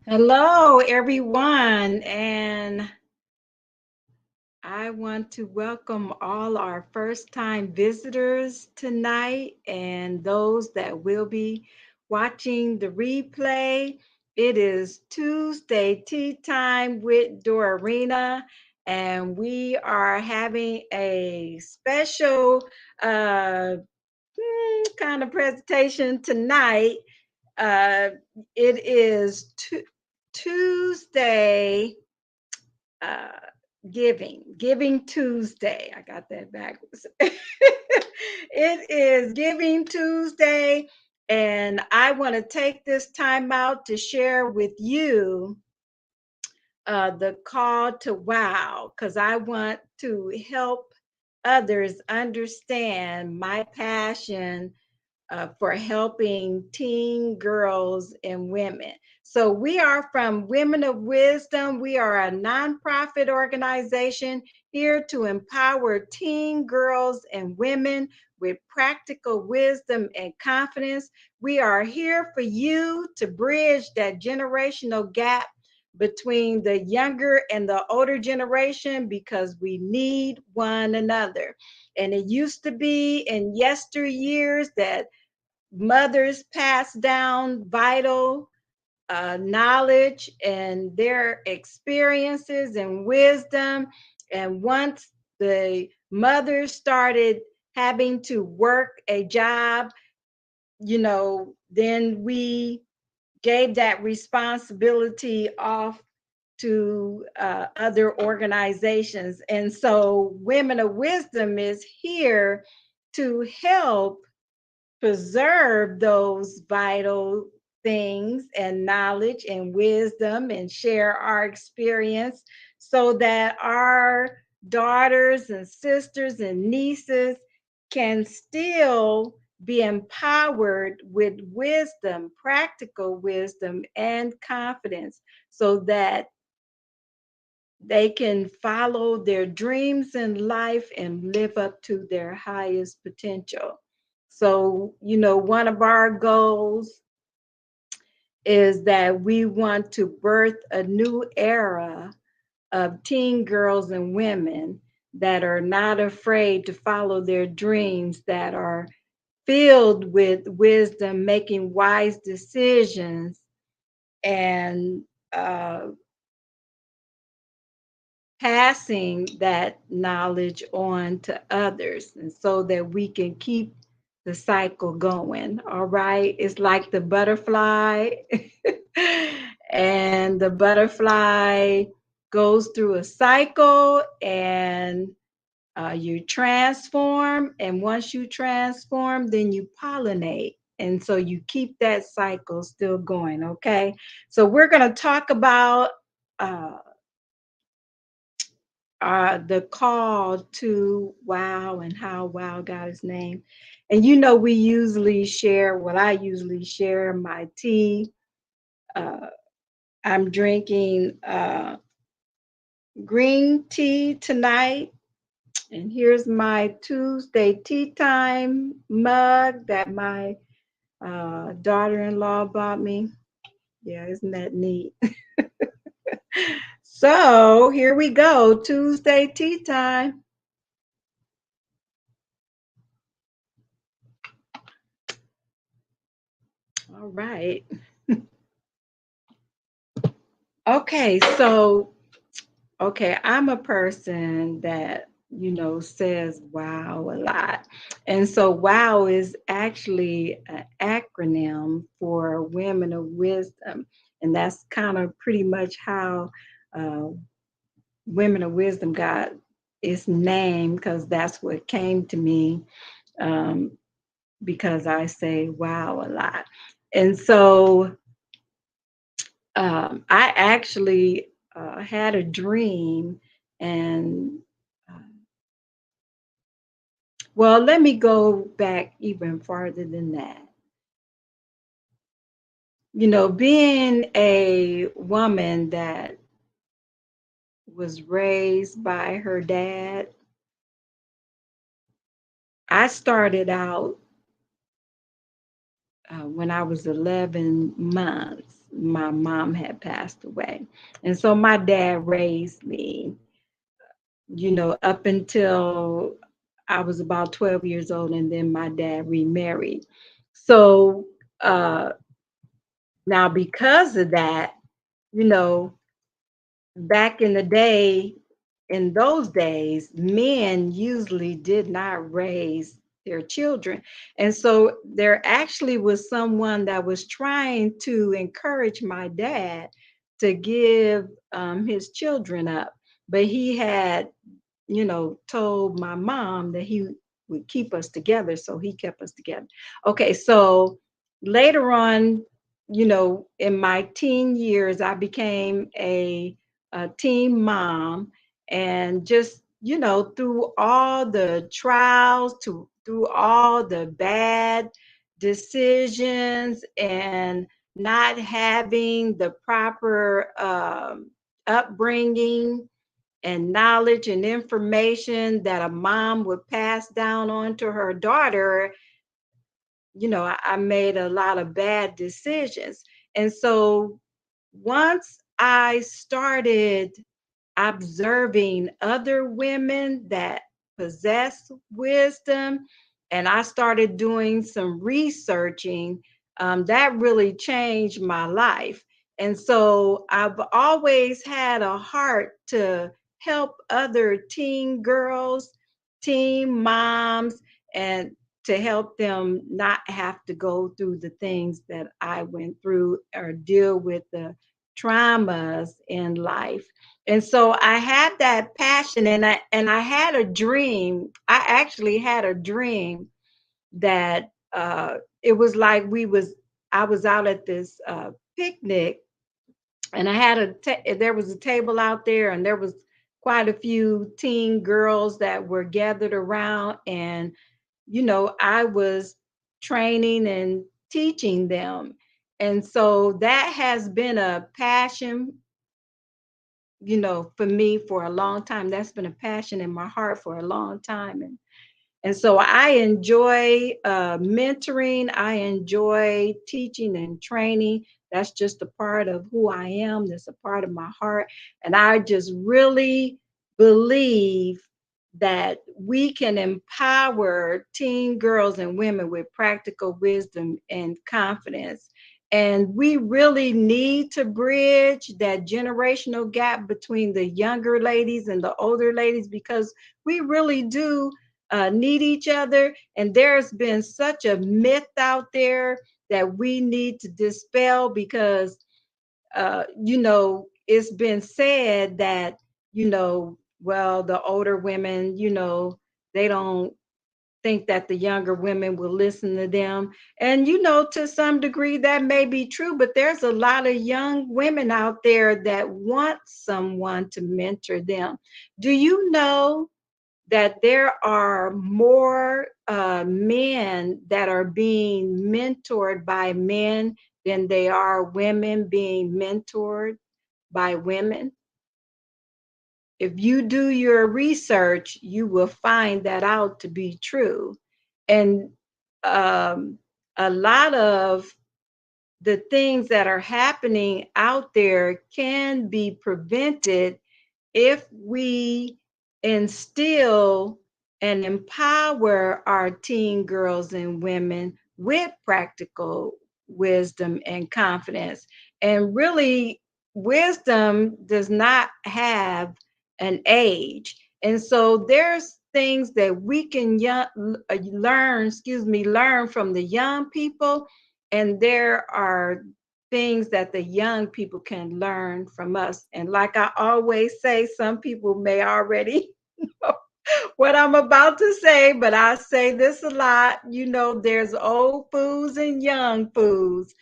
Hello, everyone, and I want to welcome all our first time visitors tonight and those that will be watching the replay. It is Tuesday tea time with Dorina, and we are having a special kind of presentation tonight. Uh, it is Tuesday, uh, Giving Tuesday. I got that backwards. It is Giving Tuesday, and I want to take this time out to share with you the call to wow, because I want to help others understand my passion for helping teen girls and women. So, we are from Women of Wisdom. We are a nonprofit organization here to empower teen girls and women with practical wisdom and confidence. We are here for you to bridge that generational gap between the younger and the older generation because we need one another. And it used to be in yesteryears that mothers pass down vital knowledge and their experiences and wisdom. And once the mothers started having to work a job, then we gave that responsibility off to other organizations. And so, Women of Wisdom is here to help preserve those vital things and knowledge and wisdom and share our experience so that our daughters and sisters and nieces can still be empowered with wisdom, practical wisdom, and confidence so that they can follow their dreams in life and live up to their highest potential. So, one of our goals is that we want to birth a new era of teen girls and women that are not afraid to follow their dreams, that are filled with wisdom, making wise decisions, and uh, passing that knowledge on to others, and so that we can keep the cycle going. All right, it's like the butterfly. And the butterfly goes through a cycle, and you transform, and once you transform, then you pollinate, and so you keep that cycle still going. Okay, so we're going to talk about uh, the call to wow and how wow got his name. And we usually share, well, I usually share my tea. Uh, I'm drinking green tea tonight. And here's my Tuesday tea time mug that my daughter in law bought me. Yeah, isn't that neat? So here we go, Tuesday tea time. All right. Okay, so okay, I'm a person that, says wow a lot. And so wow is actually an acronym for Women of Wisdom. And that's kind of pretty much how uh, Women of Wisdom got its name, because that's what came to me, um, because I say wow a lot. And so I actually had a dream, and uh, well, let me go back even farther than that. Being a woman that was raised by her dad, I started out when I was 11 months. my mom had passed away. And so my dad raised me, up until I was about 12 years old, and then my dad remarried. So uh, now, because of that, you know, back in the day, in those days, men usually did not raise their children. And so there actually was someone that was trying to encourage my dad to give his children up. But he had told my mom that he would keep us together. So he kept us together. Okay, so later on, in my teen years, I became a teen mom. And just, through all the trials, through all the bad decisions and not having the proper upbringing and knowledge and information that a mom would pass down on to her daughter, I made a lot of bad decisions. And so once I started observing other women that possess wisdom, and I started doing some researching, that really changed my life. And so I've always had a heart to help other teen girls, teen moms, and to help them not have to go through the things that I went through or deal with the traumas in life. And so I had that passion, and I had a dream. I actually had a dream that it was like I was out at this picnic, and I had there was a table out there, and there was quite a few teen girls that were gathered around, and I was training and teaching them. And so that has been a passion, for me for a long time. That's been a passion in my heart for a long time. And so I enjoy mentoring. I enjoy teaching and training. That's just a part of who I am. That's a part of my heart. And I just really believe that we can empower teen girls and women with practical wisdom and confidence. And we really need to bridge that generational gap between the younger ladies and the older ladies, because we really do need each other. And there's been such a myth out there that we need to dispel, because, it's been said that, well, the older women, they don't think that the younger women will listen to them. And, to some degree, that may be true, but there's a lot of young women out there that want someone to mentor them. Do you know that there are more men that are being mentored by men than they are women being mentored by women? If you do your research, you will find that out to be true. And um, a lot of the things that are happening out there can be prevented if we instill and empower our teen girls and women with practical wisdom and confidence. And really, wisdom does not have an age. And so there's things that we can learn from the young people, and there are things that the young people can learn from us. And like I always say, some people may already know what I'm about to say, but I say this a lot. There's old fools and young fools.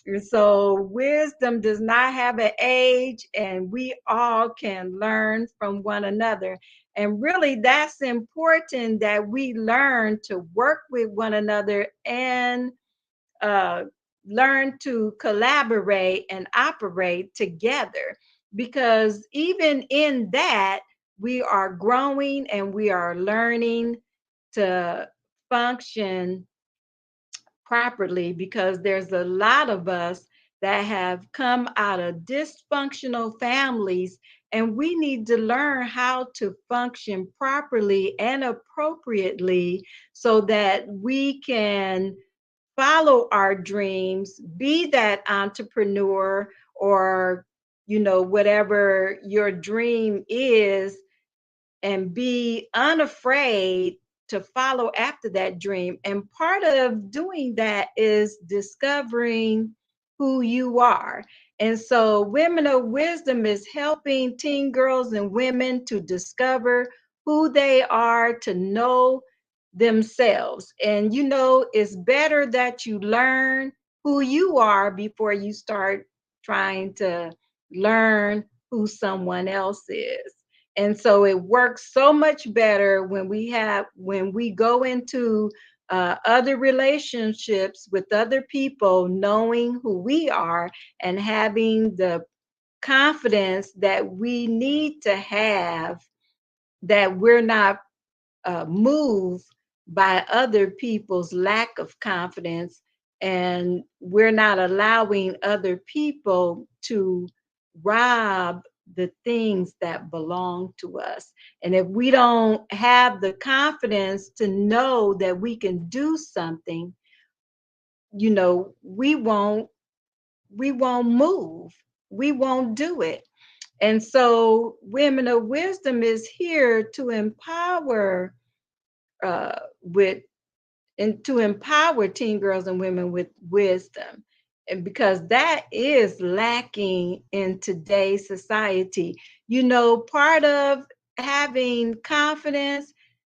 And so wisdom does not have an age, and we all can learn from one another. And really, that's important, that we learn to work with one another and uh, learn to collaborate and operate together, because even in that, we are growing and we are learning to function properly, because there's a lot of us that have come out of dysfunctional families, and we need to learn how to function properly and appropriately so that we can follow our dreams, be that entrepreneur or, whatever your dream is, and be unafraid to follow after that dream. And part of doing that is discovering who you are. And so, Women of Wisdom is helping teen girls and women to discover who they are, to know themselves. And it's better that you learn who you are before you start trying to learn who someone else is. And so it works so much better when we go into other relationships with other people, knowing who we are and having the confidence that we need to have, that we're not moved by other people's lack of confidence, and we're not allowing other people to rob the things that belong to us. And if we don't have the confidence to know that we can do something, we won't move, we won't do it. And so Women of Wisdom is here to empower with and to empower teen girls and women with wisdom. And because that is lacking in today's society. Part of having confidence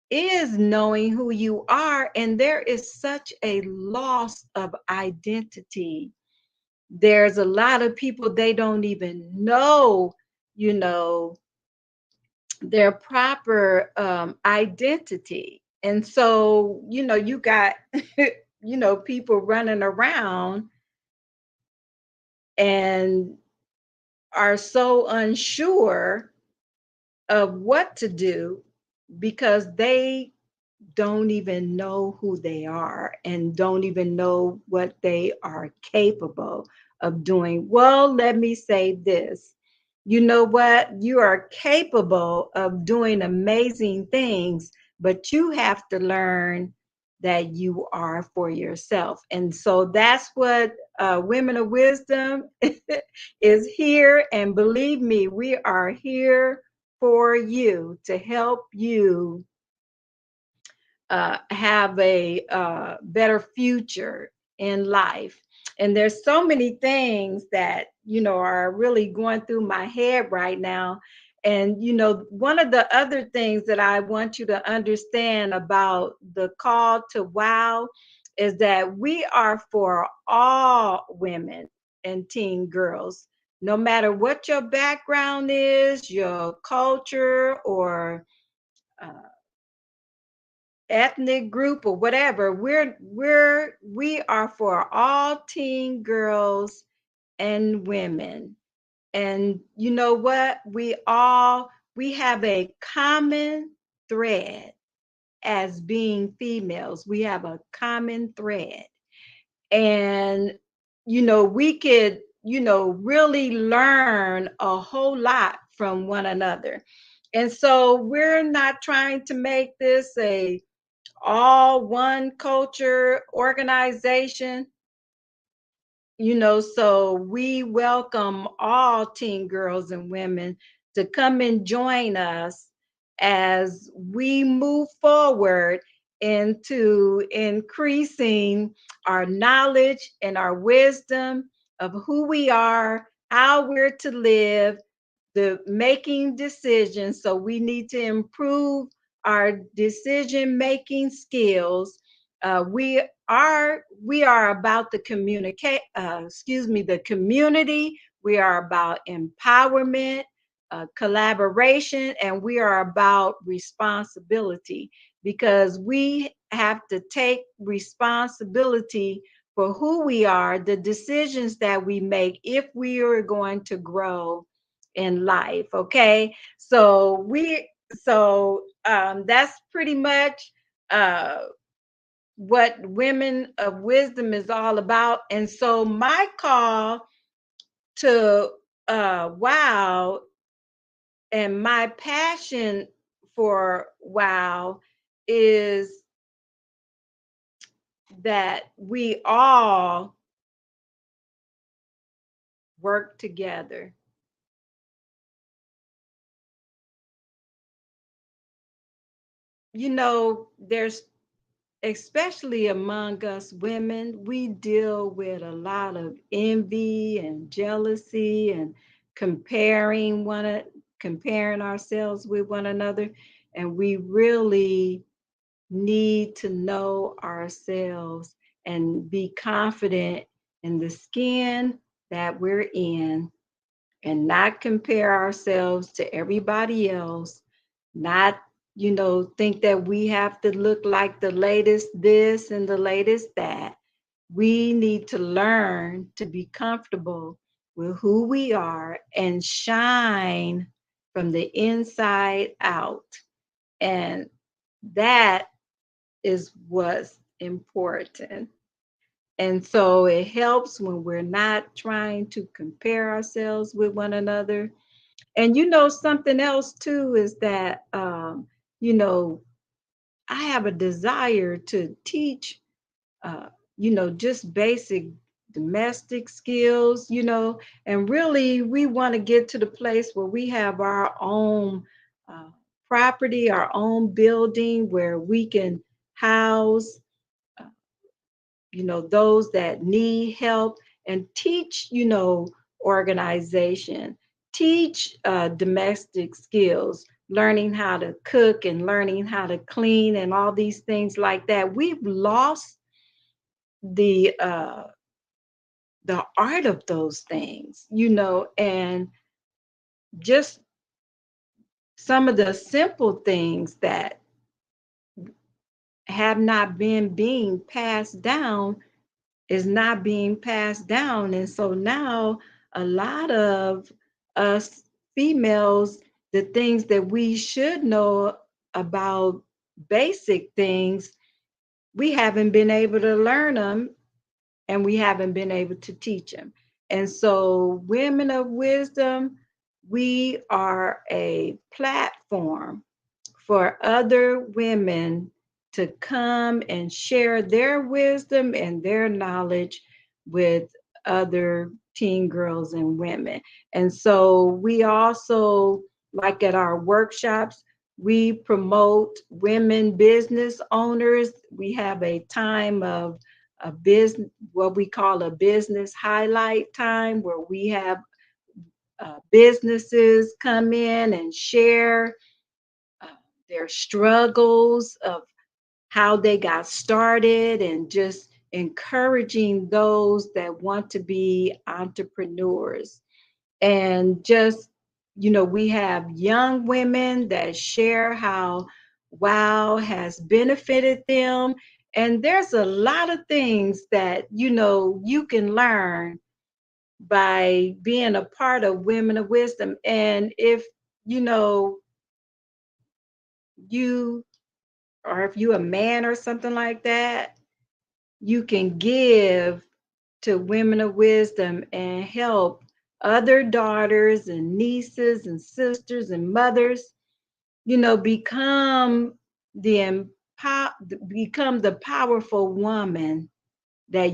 is knowing who you are, and there is such a loss of identity. There's a lot of people, they don't even know, you know, their proper identity. And so, you got, people running around and are so unsure of what to do because they don't even know who they are and don't even know what they are capable of doing. Well, let me say this. You know what? You are capable of doing amazing things, but you have to learn that you are for yourself. And so that's what Women of Wisdom is here. And believe me, we are here for you to help you have a better future in life. And there's so many things that are really going through my head right now. And one of the other things that I want you to understand about the call to wow is that we are for all women and teen girls, no matter what your background is, your culture, or uh, ethnic group, or whatever. We are for all teen girls and women. And you know what? We have a common thread. As being females, we have a common thread. And we could really learn a whole lot from one another. And so we're not trying to make this a all one culture organization. So we welcome all teen girls and women to come and join us as we move forward into increasing our knowledge and our wisdom of who we are, how we're to live, the making decisions. So we need to improve our decision making skills. We are about the the community. We are about empowerment, collaboration, and we are about responsibility, because we have to take responsibility for who we are, the decisions that we make, if we are going to grow in life. Okay, that's pretty much uh what Women of Wisdom is all about. And so my call to wow, and my passion for wow is that we all work together. There's, especially among us women, we deal with a lot of envy and jealousy and comparing comparing ourselves with one another, and we really need to know ourselves and be confident in the skin that we're in, and not compare ourselves to everybody else, not, think that we have to look like the latest this and the latest that. We need to learn to be comfortable with who we are and shine from the inside out. And that is what's important. And so it helps when we're not trying to compare ourselves with one another. And something else too is that, you know, I have a desire to teach, uh, just basic domestic skills, and really we want to get to the place where we have our own uh, property, our own building where we can house uh, those that need help, and teach, organization, teach domestic skills, learning how to cook and learning how to clean and all these things like that. We've lost the art of those things, and just some of the simple things that have not been being passed down is not being passed down. And so now a lot of us females, the things that we should know about basic things, we haven't been able to learn them, and we haven't been able to teach them. And so, Women of Wisdom, we are a platform for other women to come and share their wisdom and their knowledge with other teen girls and women. And so we also, like at our workshops, we promote women business owners. We have a time of a business, what we call a business highlight time, where we have businesses come in and share uh, their struggles of how they got started, and just encouraging those that want to be entrepreneurs. And just, we have young women that share how wow has benefited them. And there's a lot of things that, you can learn by being a part of Women of Wisdom. And if, you know, you or if you a man or something like that, you can give to Women of Wisdom and help other daughters and nieces and sisters and mothers, become become the powerful woman that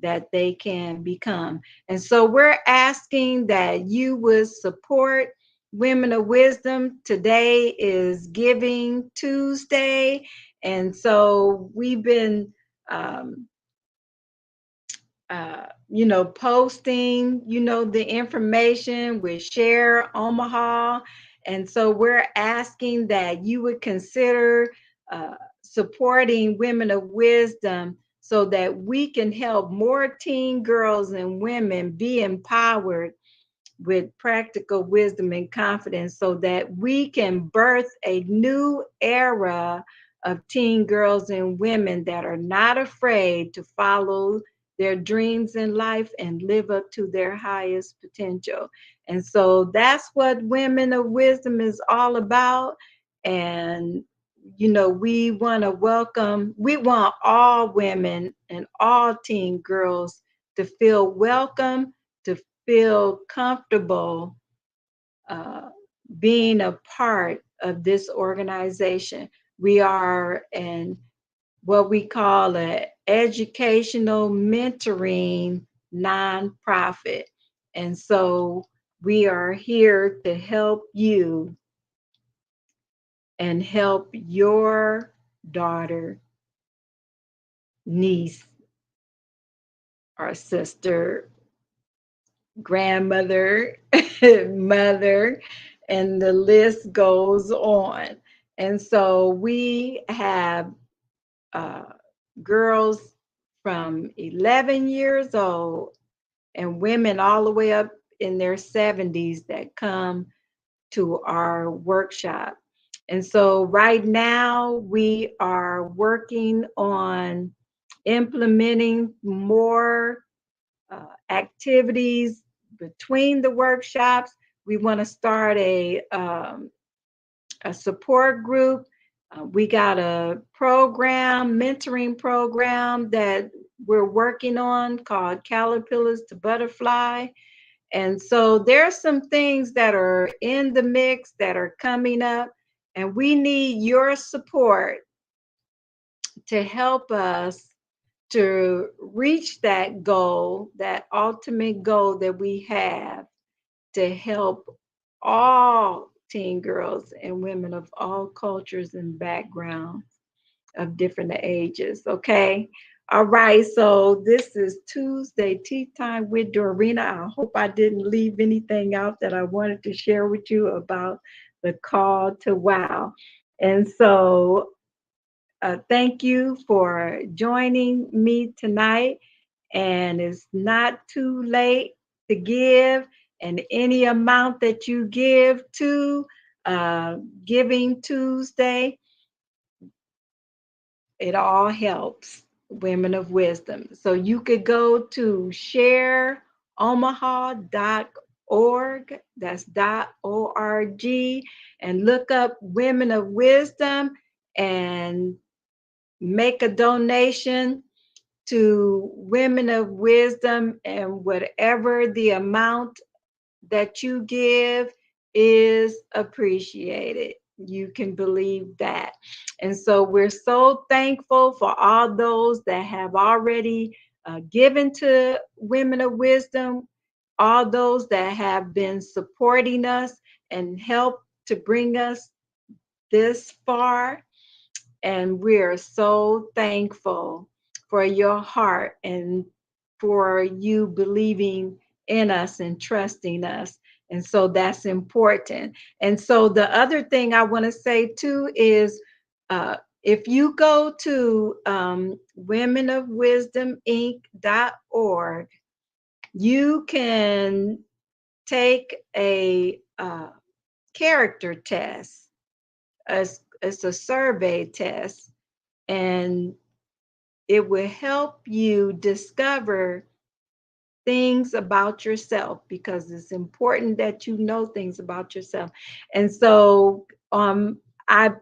that they can become. And so we're asking that you would support Women of Wisdom. Today is Giving Tuesday. And so we've been, um, posting, the information with Share Omaha. And so we're asking that you would consider supporting Women of Wisdom so that we can help more teen girls and women be empowered with practical wisdom and confidence, so that we can birth a new era of teen girls and women that are not afraid to follow their dreams in life and live up to their highest potential. And so that's what Women of Wisdom is all about. And we want all women and all teen girls to feel welcome, to feel comfortable uh, being a part of this organization. We are an what we call an educational mentoring nonprofit. And so we are here to help you and help your daughter, niece, or sister, grandmother, mother, and the list goes on. And so we have uh, girls from 11 years old and women all the way up in their 70s that come to our workshop. And so right now we are working on implementing more activities between the workshops. We want to start a support group. We got a program, mentoring program that we're working on called Caterpillars to Butterfly. And so there's some things that are in the mix that are coming up, and we need your support to help us to reach that goal, that ultimate goal that we have to help all teen girls and women of all cultures and backgrounds of different ages. Okay. All right. So this is Tuesday Tea Time with Dorina. I hope I didn't leave anything out that I wanted to share with you about the call to wow. And so thank you for joining me tonight. And it's not too late to give. And any amount that you give to uh, Giving Tuesday, it all helps women of wisdom. So you could go to shareomaha.org, that's .org, and look up Women of Wisdom and make a donation to Women of Wisdom, and whatever the amount that you give is appreciated. You can believe that. And so we're so thankful for all those that have already given to Women of Wisdom, all those that have been supporting us and helped to bring us this far. And we're so thankful for your heart and for you believing in us and trusting us. And so that's important. And so the other thing I want to say too is if you go to womenofwisdominc.org, you can take a character test. It's a survey test, and it will help you discover things about yourself, because it's important that you know things about yourself. And so I've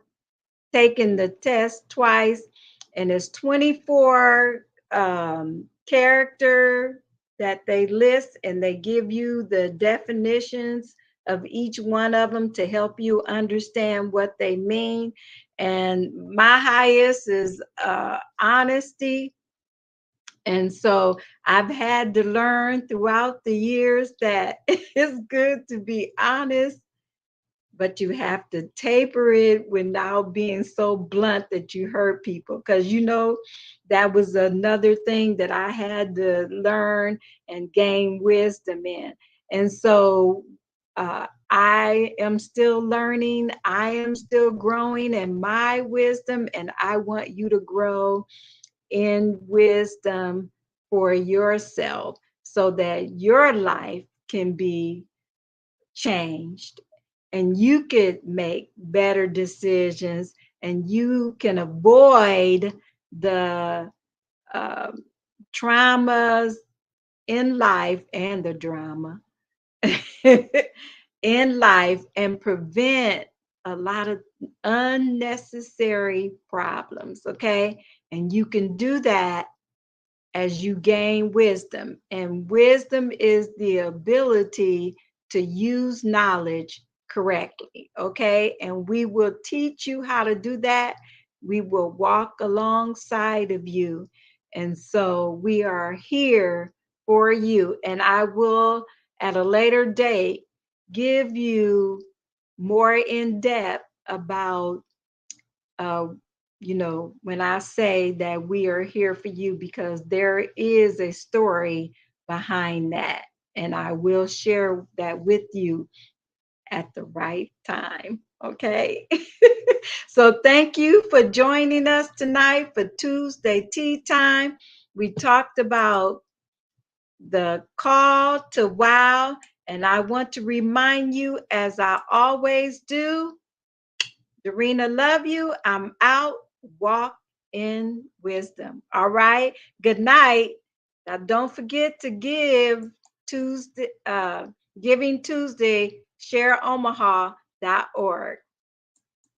taken the test twice, and it's 24 character that they list, and they give you the definitions of each one of them to help you understand what they mean. And my highest is honesty. And so I've had to learn throughout the years that it's good to be honest, but you have to taper it without being so blunt that you hurt people. Because, that was another thing that I had to learn and gain wisdom in. And so I am still learning, I am still growing in my wisdom, and I want you to grow in wisdom for yourself so that your life can be changed and you could make better decisions and you can avoid the uh, traumas in life and the drama in life and prevent a lot of unnecessary problems. Okay. And you can do that as you gain wisdom. And wisdom is the ability to use knowledge correctly. Okay. And we will teach you how to do that. We will walk alongside of you. And so we are here for you. And I will, at a later date, give you more in depth about uh, when I say that we are here for you, because there is a story behind that. And I will share that with you at the right time. Okay. So thank you for joining us tonight for Tuesday Tea Time. We talked about the call to wow. And I want to remind you, as I always do, Dorena, love you. I'm out. Walk in wisdom. All right. Good night. Now don't forget to give Tuesday, Giving Tuesday, shareomaha.org.